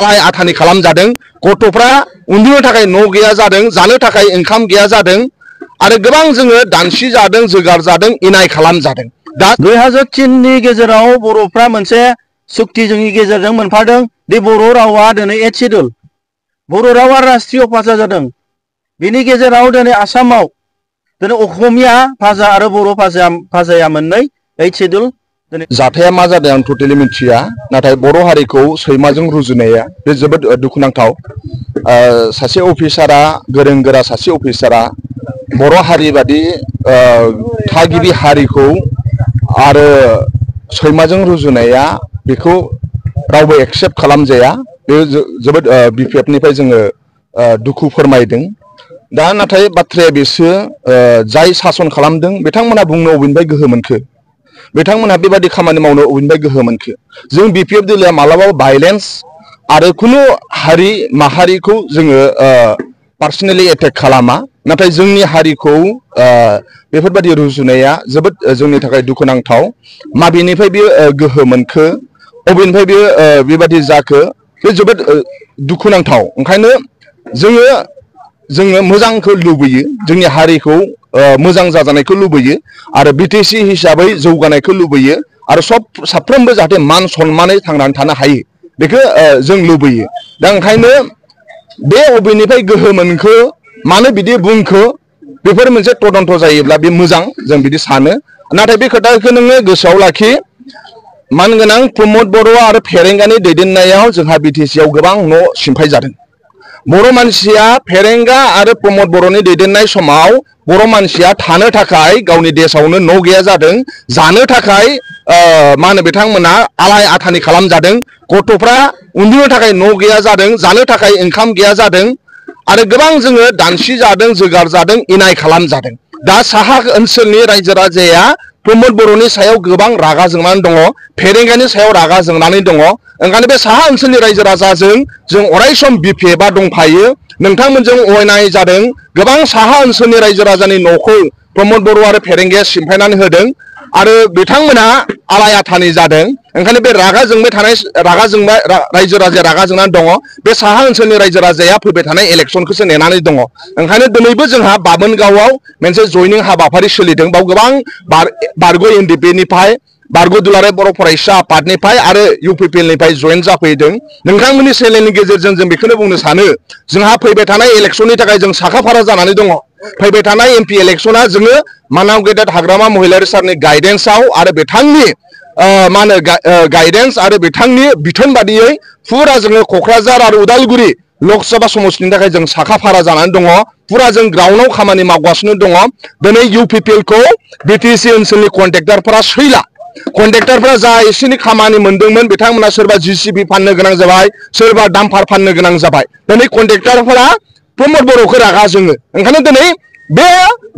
आलाय आथानि खालाम जादों गथ'फ्रा उन्दुनो थाखाय न' गैया जादों जानो थाखाय ओंखाम गैया जादों आरो गोबां जोङो दानसि जादों जोगार जादों इनाय खालाम जादों दा 2003 नि गेजेराव बर'फ्रा मोनसे सुक्ति जोंनि गेजेरजों मोनफादों दि बर' रावा दिनै 8 शेड्युल बर' रावा राष्ट्रीय भाषा जादों बिनि गेजेराव दिनै आसामाव दिनै असमिया भाषा आरो बर' भाषाया मोननै 8 शेड्युल जाथाया मा जादों आं टटेलि मिथिया नाथाय बर' हारिखौ सैमाजों रुजुनाया बे जोबोद दुखुनांथाव सासे अफिसारा गोरों गोरा सासे अफिसारा बर' हारि बादि थागिबि हारिखौ आरो सैमाजों रुजुनाया बेखौ रावबो एक्सेप्ट खालामजाया बे जोबोद बिपिएफनिफ्राय जोङो दुखु फोरमायदों दा नाथाय बाथ्राया बेसो जाय सासन खालामदों बिथांमोना बुंनो अबेनिफ्राय गोहो मोनखो बिथांमोनहा बेबादि खामानि मावनो अबेनिफ्राय गोहो मोनखो जों बिपिएफ दोलोआ मालाबाबो भाइलेन्स आरो खुनु हारि माहारिखौ जोङो पार्सनेलि एटेक खालामा नाथाय जोंनि हारिखौ बेफोरबादि रुजुनाया जोबोद जोंनि थाखाय दुखुनांथाव माबेनिफ्राय बेयो गोहो मोनखो अबेनिफ्राय बेयो बेबादि जाखो बे जोबोद दुखुनांथाव ओंखायनो जोङो मोजांखौ लुबैयो जोंनि हारिखौ मोजां जाजानायखौ लुबैयो आरो बिटिसि हिसाबै जौगानायखौ लुबैयो आरो साफ्रोमबो जाहाथे मान सन्मानै थांनानै थानो हायो बेखौ जों लुबैयो दा ओंखायनो बे अबेनिफ्राय गोहो मोनखो मानो बिदि बुंखो बेफोर मोनसे तदन्त जायोब्ला बे मोजां जों बिदि सानो नाथाय बे खोथाखौ नोङो गोसोआव लाखि मानगोनां प्रमद बर' आरो फेरेंगानि दैदेननायाव जोंहा बिटिसिआव गोबां न' सिमफाय जादों बर' मानसिया फेरेंगा आरो प्रमद बर'नि दैदेननाय समाव बर' मानसिया थानो थाखाय गावनि देशआवनो न' गैया जादों जानो थाखाय मा होनो बिथांमोना आलाय आथानि खालाम जादों गथ'फ्रा उन्दुनो थाखाय न' गैया जादों जानो थाखाय ओंखाम गैया जादों आरो गोबां जोङो दानसि जादों जोगार जादों इनाय खालाम जादों दा साहा ओनसोलनि रायजो राजाया प्रमद बर'नि सायाव गोबां रागा जोंनानै दङ फेरेंगानि सायाव रागा जोंनानै दङ ओंखायनो बे साहा ओनसोलनि रायजो राजाजों जों अरायसम बिपिएफआ दंफायो नोंथांमोनजों अयनाय जादों गोबां साहा ओनसोलनि रायजो राजानि न'खौ प्रमद बर' आरो फेरेंगाया सिमफायनानै होदों आरो बिथांमोना आलाय आथानि जादों ओंखायनो बे रागा जोंबाय रायजो राजाया रागा जोंनानै दङ बे साहा ओनसोलनि रायजो राजाया फैबाय थानाय इलेक्सनखौसो नेनानै दङ ओंखायनो दिनैबो जोंहा बामोनगावआव मोनसे जयनिं हाबाफारि सोलिदों बाव गोबां बारग' एनडिपिनिफ्राय बारग' दुलाराय बर' फरायसा आफादनिफ्राय आरो इउपिपिएलनिफ्राय जयेन जाफैदों नोंथांमोननि सेलेनि गेजेरजों जों बेखौनो बुंनो सानो जोंहा फैबाय थानाय इलेक्सननि थाखाय जों साखाफारा जानानै दङ फैबाय थानाय एमपि इलेक्सना जोङो मानाव गेदेर हाग्रामा महिलारी सारनि गाइडेन्सआव आरो बिथांनि मा होनो गाइडेन्स आरो बिथांनि बिथोन बादियै फुरा जोङो क'क्राझार आरो उदालगुरि लकसभा समस्तिनि थाखाय जों साखाफारा जानानै दङ फुरा जों ग्राउन्डआव खामानि मावगासिनो दङ दिनै इउपिपिएलखौ बिटिसि ओनसोलनि कन्ट्रेक्टरफोरा सैला कन्ट्रेक्टरफोरा जा एसेनि खामानि मोनदोंमोन बिथांमोना सोरबा जिसिबि फाननो गोनां जाबाय सोरबा डाम्पार फाननो गोनां जाबाय दिनै कन्ट्रेक्टरफोरा प्रमद बर'खौ रागा जोङो ओंखायनो दिनै बे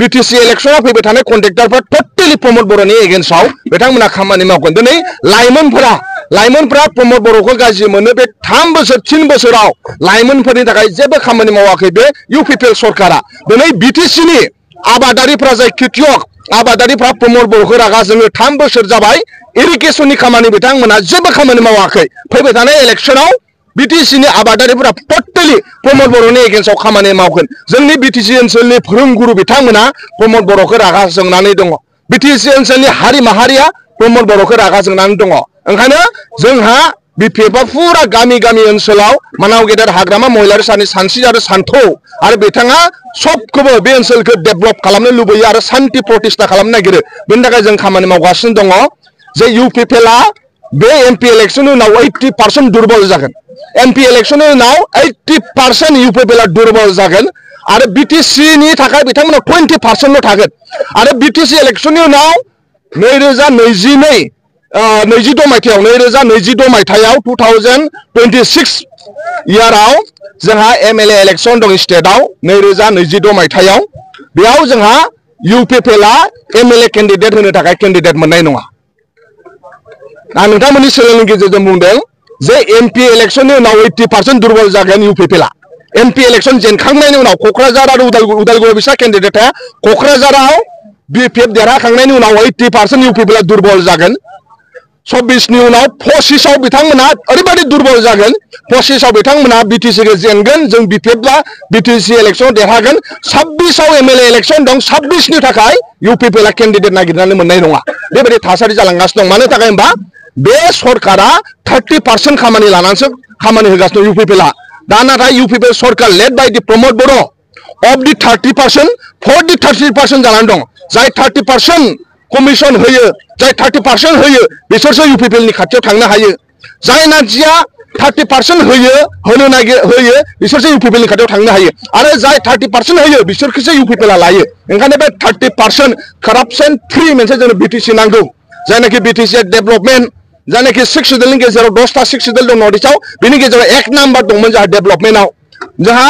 बिटिसि इलेक्सनाव फैबाय थानाय कन्ट्रेक्टरफोरा टटेलि प्रमद बर'नि एगेन्स्टआव बिथांमोना खामानि मावगोन दिनै लाइमोनफोरा प्रमद बर'खौ गाज्रि मोनो बे 3 बोसोराव लाइमोनफोरनि थाखाय जेबो खामानि मावाखै बे इउपिपिएल सरकारा दिनै बिटिसिनि आबादारिफ्रा जाय खेतियक आबादारिफ्रा प्रमद बर'खौ रागा जोङो 3 बोसोर जाबाय इरिगेसननि खामानि बिथांमोना जेबो खामानि मावाखै फैबाय थानाय इलेक्सनाव बिटिसिनि आबादारिफोरा टटेलि प्रमद बर'नि एगेन्स्टआव खामानि मावगोन जोंनि बिटिसि ओनसोलनि फोरोंगुरु बिथांमोना प्रमद बर'खौ रागा जोंनानै दङ बिटिसि ओनसोलनि हारि माहारिया प्रमद बर'खौ रागा जोंनानै दङ ओंखायनो जोंहा बिपिएफआ फुरा गामि ओनसोलाव मानाव गेदेर हाग्रामा महिलारी सारनि सानस्रि आरो सान्थौ आरो बिथाङा सबखौबो बे ओनसोलखौ डेभेलप खालामनो लुबैयो आरो शान्ति प्रतिष्ठा खालामनो नागिरो बेनि थाखाय जों खामानि मावगासिनो दङ जे इउपिपिएलआ बे एमपि इलेक्सननि उनाव 80% दुर्बल जागोन एमपि इलेक्सननि उनाव 80% इउपिपिएलआ दुर्बल जागोन आरो बिटिसिनि थाखाय बिथांमोना 20%ल' थागोन आरो बिटिसि इलेक्सननि उनाव 2022 मायथाइयाव 2026 इयाराव जोंहा एमएलए इलेक्सन दं स्टेटआव 2026 मायथाइयाव बेयाव जोंहा इउपिपिएलआ एमएलए केन्डिडेट होनो थाखाय केन्डिडेट मोननाय नङा आं नोंथांमोननि सोलोंनि गेजेरजों बुंदों जे एमपि इलेक्सननि उनाव 80% दुर्बल जागोन इउपिपिएलआ एमपि इलेक्सन जेनखांनायनि उनाव क'क्राझार आरो उदालगुरि बिसा केन्डिडेटआ क'क्राझाराव बिपिएफ देरहाखांनायनि उनाव 80% इउपिपिएलआ दुर्बल जागोन 24 उनाव 25 बिथांमोना ओरैबायदि दुर्बल जागोन 25 बिथांमोना बिटिसि खौ जेनगोन जों बिपिएफआ बिटिसि इलेक्शन देरहागोन 26 एमएलए इलेक्शन दं 26 नि थाखाय इउपिपिएल केन्डिडेट नागिरनानै मोननाय नङा बेबायदि थासारि जालांगासिनो दं मानो थाखाय होनबा बे सरकारा 30% खामानि लानानैसो खामानि होगासिनो इउपिपिएलआ दा नाथाय इउपिपिएल सरकार led by the Pramod Bodo' of the 30% for the 30% जानानै दं जाय 30% कमिसन होयो जाय 30% होयो बिसोरसो इउपिपिएल नि खाथियाव थांनो हायो जाय नाजिया 30% होयो बिसोरसो इउपिपिएल नि खाथियाव थांनो हायो आरो जाय 30% होयो बिसोरखौसो इउपिपिएल लायो ओंखायनो बे 30% करापसन फ्रि मोनसे जोंनो बिटिसि नांगौ जायनाखि बिटिसि डेभलपमेन्ट जायनाखि 6 सिडुलनि गेजेराव 10टा 6 सिडुल दं नर्थ इस्टआव बिनि गेजेराव 1 नाम्बार दंमोन जोंहा डेभलपमेन्टआव जोंहा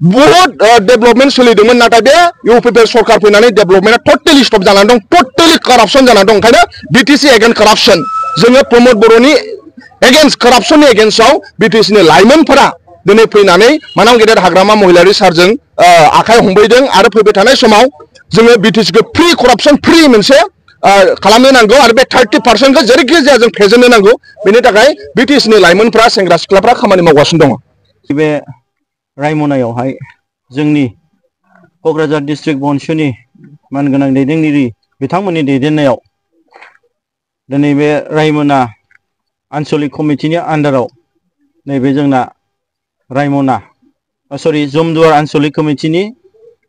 बहुत डेभलपमेन्ट सोलिदोंमोन नाथाय बे इउपिपिएल सरकार फैनानै डेभलपमेन्टआ टोटली स्टप जानानै दं टोटली करापसन जानानै दं ओंखायनो बिटिसि एगेन्स्ट करापसन जोङो प्रमोद बर'नि एगेन्स्ट करापसननि एगेन्स्टआव बिटिसिनि लाइमोनफोरा दिनै फैनानै मानाम गेदेर हाग्रामा महिलारि सारजों आखाइ हमबैदों आरो फैबाय थानाय समाव जोङो बिटिसिखौ फ्रि करापसन फ्रि मोनसे खालामनो नांगौ आरो बे 30% खौ जेरैखि जाया जों फेजेननो नांगौ बेनि थाखाय बिटिसिनि लाइमोनफ्रा सेंग्रा सिख्लाफ्रा खामानि मावगासिनो दङ बे रायमनायावहाय जोंनि क'क्राझार डिस्ट्रिक्ट बनसुनि मानगोनां दैदेनगिरि बिथांमोननि दैदेननायाव दिनै बे रायमना आन्चलिक कमिटिनि आन्डाराव नैबे जोंना रायमना जमदुवार आन्चलिक कमिटिनि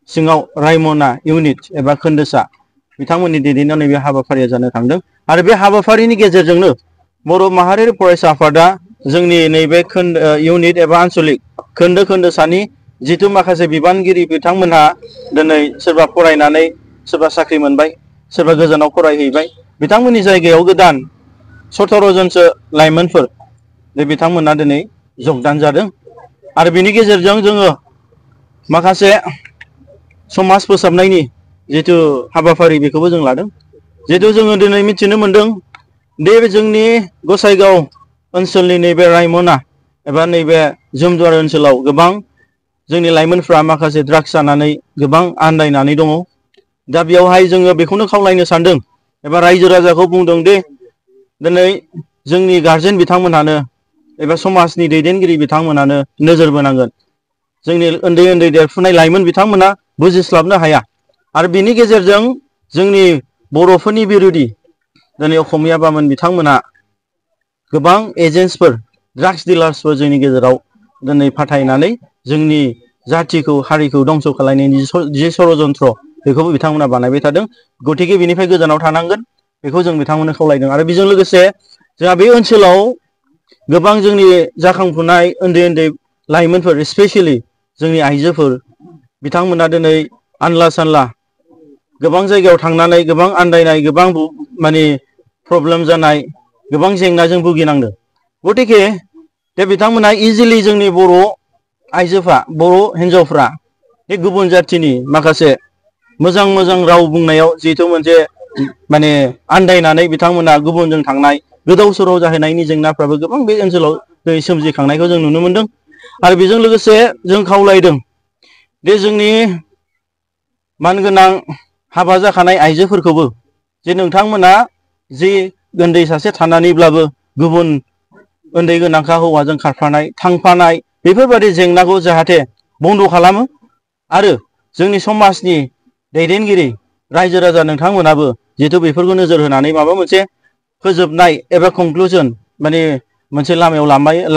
सिङाव रायमना इउनिट एबा खोन्दोसा बिथांमोननि दैदेननायाव नैबे हाबाफारिया जानो थांदों आरो बे हाबाफारिनि गेजेरजोंनो बर' माहारियारि फरायसा आफादा जोंनि नैबे इउनिट एबा आन्चलिक खोन्दोसानि जिथु माखासे बिबानगिरि बिथांमोनहा दिनै सोरबा फरायनानै सोरबा साख्रि मोनबाय सोरबा गोजानाव फरायहैबाय बिथांमोननि जायगायाव गोदान 17 जनसो लाइमोनफोर बिथांमोना दिनै जगदान जादों आरो बिनि गेजेरजों जोङो माखासे समाज फोसाबनायनि जिथु हाबाफारि बेखौबो जों लादों जिहेतु जोङो दिनै मिथिनो मोनदों दे जोंनि गसाइगाव ओनसोलनि नैबे रायमना एबा नैबे जमदुवार ओनसोलाव गोबां जोंनि लाइमोनफ्रा माखासे ड्राग्स जानानै गोबां आन्दायनानै दङ दा बेयावहाय जोङो बेखौनो खावलायनो सानदों एबा रायजो राजाखौ बुंदों दे दिनै जोंनि गार्जेन बिथांमोनानो एबा समाजनि दैदेनगिरि बिथांमोनानो नोजोर बोनांगोन जोंनि उन्दै उन्दै देरफुनाय लाइमोन बिथांमोना बुजिस्लाबनो हाया आरो बिनि गेजेरजों जोंनि बर'फोरनि बिरोधि दिनै असमिया बामोन बिथांमोना गोबां एजेन्टसफोर ड्राग्स डिलार्सफोर जोंनि गेजेराव दिनै फाथायनानै जोंनि जाथिखौ हारिखौ दंस' खालामनायनि जि षड़यन्त्र बेखौबो बिथांमोना बानायबाय थादों गतिके बिनिफ्राय गोजानाव थानांगोन बेखौ जों बिथांमोननो खावलायदों आरो बेजों लोगोसे जोंहा बे ओनसोलाव गोबां जोंनि जाखांफुनाय उन्दै उन्दै लाइमोनफोर स्पेशली जोंनि आइजोफोर बिथांमोना दिनै आनला सानला गोबां जायगायाव थांनानै गोबां आन्दायनाय गोबां माने प्रब्लेम जानाय गोबां जेंनाजों भुगिनांदों गतिके बे बिथांमोना इजिलि जोंनि बर' आइजोफ्रा बर' हिन्जावफ्रा बे गुबुन जाथिनि माखासे मोजां मोजां राव बुंनायाव जिहेतु मोनसे माने आन्दायनानै बिथांमोना गुबुनजों थांनाय गोदाव सोराव जाहैनायनि जेंनाफ्राबो गोबां बे ओनसोलाव दिनै सोमजिखांनायखौ जों नुनो मोनदों आरो बेजों लोगोसे जों खावलायदों दे जोंनि मानगोनां हाबा जाखानाय आइजोफोरखौबो जे नोंथांमोना जि उन्दै सासे थानानैब्लाबो गुबुन उन्दै गोनांखा हौवाजों खारफानाय थांफानाय बेफोरबायदि जेंनाखौ जाहाथे बन्द' खालामो आरो जोंनि समाजनि दैदेनगिरि रायजो राजा नोंथांमोनाबो जिहेतु बेफोरखौ नोजोर होनानै माबा मोनसे फोजोबनाय एबा कनक्लुजन माने मोनसे लामायाव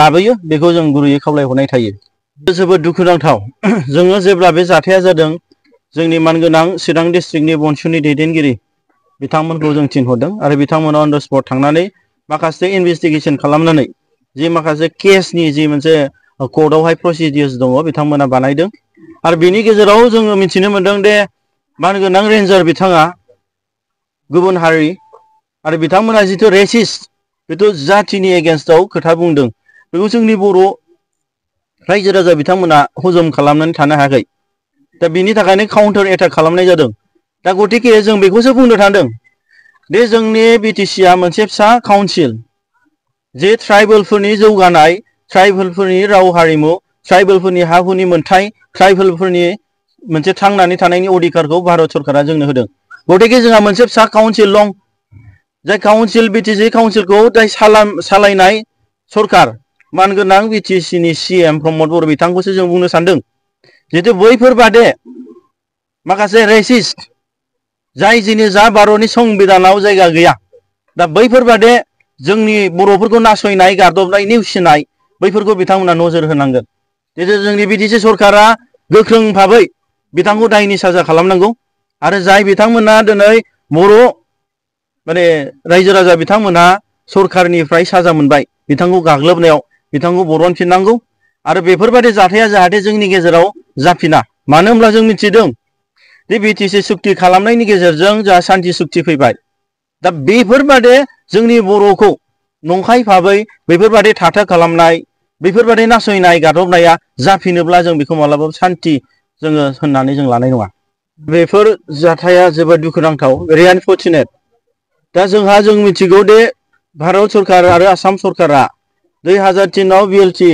लाबोयो बेखौ जों गुरैयै खावलायहरनाय थायो जोबोद दुखुनांथाव जोङो जेब्ला बे जाथाया जादों जोंनि मानगोनां चिरां डिस्ट्रिक्टनि बनसुनि दैदेनगिरि बिथांमोनखौ जों थिनहरदों आरो बिथांमोना अन द स्पट थांनानै माखासे इनभेस्टिगेसन खालामनानै जि माखासे केसनि जि मोनसे कर्टआवहाय प्रसिडियर्स दङ बिथांमोना बानायदों आरो बिनि गेजेराव जोङो मिथिनो मोनदों दे मानगोनां रेन्जार बिथाङा गुबुन हारि आरो बिथांमोना जिथु रेसिस्ट बेथ' जातिनि एगेन्स्टआव खोथा बुंदों बेखौ जोंनि बर' रायजो राजा बिथांमोना हजम खालामनानै थानो हायाखै दा बिनि थाखायनो काउन्टार एटाक खालामनाय जादों दा गतिके जों बेखौसो बुंनो थांदों दे जोंनि बिटिसिआ मोनसे फिसा काउन्सिल जे ट्राइबेलफोरनि जौगानाय ट्राइबेलफोरनि राव हारिमु ट्राइबेलफोरनि हा हुनि मोनथाय ट्राइबेलफोरनि मोनसे थांनानै थानायनि अधिकारखौ भारत सरकारा जोंनो होदों गतिके जोंहा मोनसे फिसा काउन्सिल दं जाय काउन्सिल बिटिसि काउन्सिलखौ जाय सालायनाय सरकार मानगोनां बिटिसिनि CM प्रमद बर' बिथांखौसो जों बुंनो सानदों जिहेतु बैफोर बादे माखासे रेसिस्ट जाय जिनिसा भारतनि संबिधानाव जायगा गैया दा बैफोर बादे जोंनि बर'फोरखौ नासयनाय गादबनाय नेवसिनाय बैफोरखौ बिथांमोना नोजोर होनांगोन जिहेतु जोंनि बिटिसि सरकारा गोख्रों भाबै बिथांखौ दायनि साजा खालामनांगौ आरो जाय बिथांमोना दिनै बर' माने रायजो राजा बिथांमोना सरकारनिफ्राय साजा मोनबाय बिथांखौ गाग्लोबनायाव बिथांखौ बरनफिननांगौ आरो बेफोरबायदि जाथाया जाहाथे जोंनि गेजेराव जाफिना मानो होनब्ला जों मिथिदों दि बिटिसि सुक्ति खालामनायनि गेजेरजों जोंहा शान्ति सुक्ति फैबाय दा बेफोरबादि जोंनि बर'खौ नंखाय भाबै बेफोरबादि थाथा खालामनाय बेफोरबादि नासयनाय गादबनाया जाफिनोब्ला जों बेखौ मालाबाबो शान्ति जोङो होननानै जों लानाय नङा बेफोर जाथाया जोबोद दुखुनांथाव भेरि आनफर्चुनेट दा जों मिथिगौ दे भारत सरकार आरो आसाम सरकारा 2003 BLT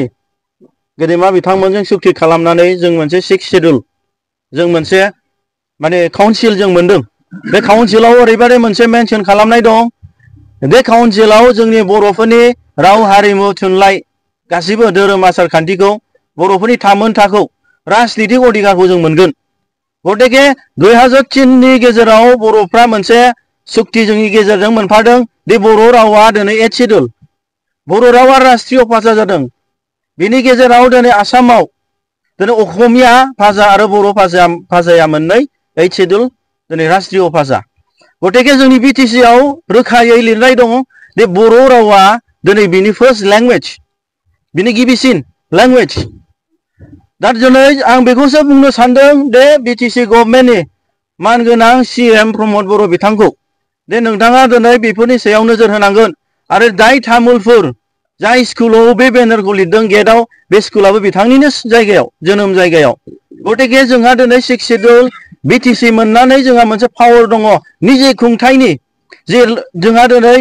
गेदेमा बिथांमोनजों सुक्ति खालामनानै जों मोनसे 6 शेड्युल जों मोनसे माने काउन्सिल जों मोनदों बे काउन्सिलाव ओरैबायदि मोनसे मेनसन खालामनाय दं बे काउन्सिलाव जोंनि बर'फोरनि राव हारिमु थुनलाइ गासिबो धोरोम आसार खान्थिखौ बर'फोरनि थामोनथाखौ राजनितिक अधिकारखौ जों मोनगोन गतिके 2003 गेजेराव बर'फ्रा मोनसे सुक्ति जोंनि गेजेरजों मोनफादों दि बर' रावा दिनै 8 शेड्युल बर' रावा राष्ट्रीय भाषा जादों बिनि गेजेराव दिनै आसामाव दिनै असमिया भाषा आरो बर' भाषाया मोननै 8 शेड्युल दिनै राष्ट्रीय भाषा गतिके जोंनि बिटिसिआव रोखायै लिरनाय दङ दि बर' रावा दिनै बिनि फार्स्ट लेंगुवेज बिनि गिबिसिन लेंगुवेज दा दिनै आं बेखौसो बुंनो सानदों दे बिटिसि गभर्नमेन्टनि मानगोनां CM प्रमद बर' बिथांखौ दे नोंथाङा दिनै बेफोरनि सायाव नोजोर होनांगोन आरो जाय तामुलफोर जाय स्कुलाव बे बेनारखौ लिरदों गेटआव बे स्कुलाबो बिथांनिनो जायगायाव जोनोम जायगायाव गतिके जोंहा दिनै 6 शेड्युल बिटिसि मोननानै जोंहा मोनसे पावार दङ निजे खुंथायनि जे जोंहा दिनै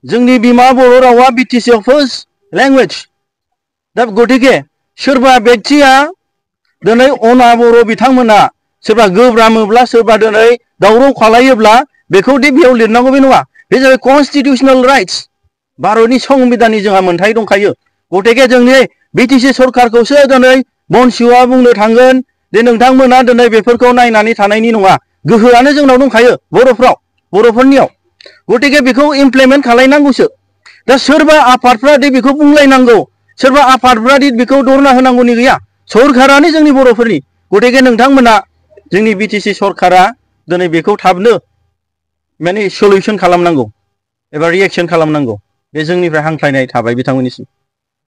जोंनि बिमा बर' रावा बिटिसिआव फार्स्ट लेंगुवेज दा गतिके सोरबा व्यक्तिया दिनै अना बर' बिथांमोना सोरबा गोब्रामोब्ला सोरबा दिनै दावराव खालायोब्ला बेखौ दि बेयाव लिरनांगौ बे नङा बे जाबाय कन्स्टिटिउसनेल राइट्स भारतनि संबिधाननि जोंहा मोनथाय दंखायो गतिके जोंनि बिटिसि सरकारखौसो दिनै बनसिउआ बुंनो थांगोन जे नोंथांमोना दिनै बेफोरखौ नायनानै थानायनि नङा गोहोआनो जोंनाव दंखायो बर'फोरनियाव गतिके बेखौ इमप्लिमेन्ट खालायनांगौसो दा सोरबा आफादफ्रा दि बेखौ बुंलायनांगौ सोरबा आफादफ्रा दि बेखौ दरना होनांगौनि गैया सरकारानो जोंनि बर'फोरनि गतिके नोंथांमोना जोंनि बिटिसि सरकारा दिनै बेखौ थाबनो माने सल्युसन खालामनांगौ एबा रिएक्शन खालामनांगौ बे जोंनिफ्राय हांख्रायनाय थाबाय बिथांमोननिसिम